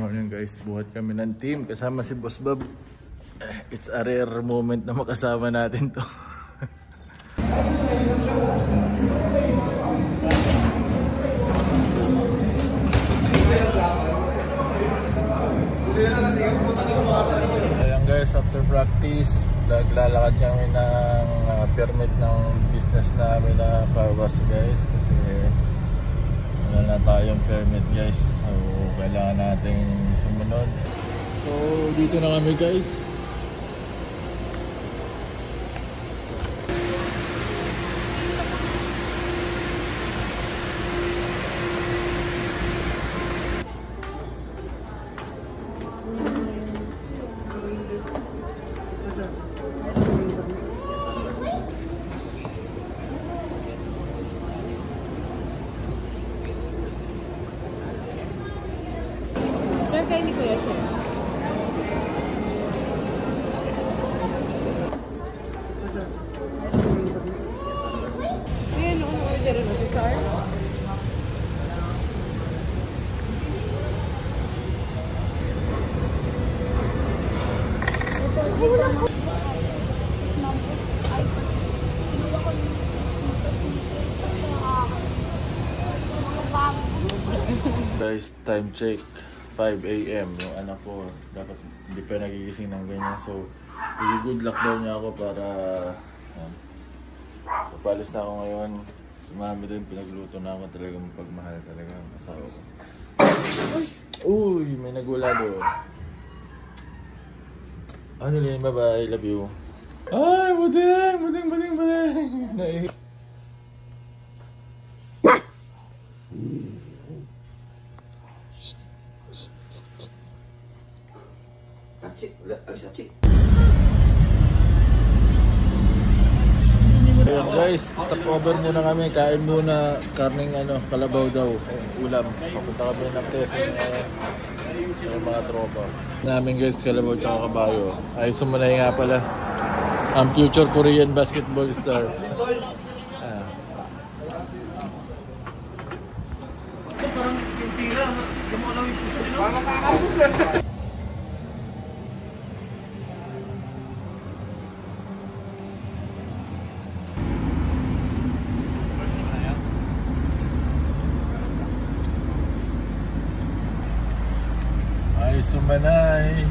morning guys, buhat kami ng team kasama si Boss Bob. It's a rare moment na makasama natin to. Ayan guys, after practice naglalakad kami ng permit ng business namin na pawas guys, kasi wala na tayong permit guys, so kailangan nating sumunod. So dito na kami guys. Kaya ni Kuya siya. Ayan, ano order mo si Sar? Guys, time check 5 AM. Yung anak ko dapat hindi pa nagigising ng ganyan, so good luck daw niya ako para so palis na ako ngayon. Si mami din, pinagluto na ako. Talagang pagmahal talaga ang asawa ko. Uy, may nagula doon. Ano rin, bye-bye, love you. Ay, buting. Ayan guys, stop over muna kami, kain muna, karning kalabaw daw, ulam. Papunta kami ng Quezon ng mga tropa namin guys, kalabaw tsaka kabayo. Ay sumunay nga pala ang future Korean basketball star. Ay sumanay.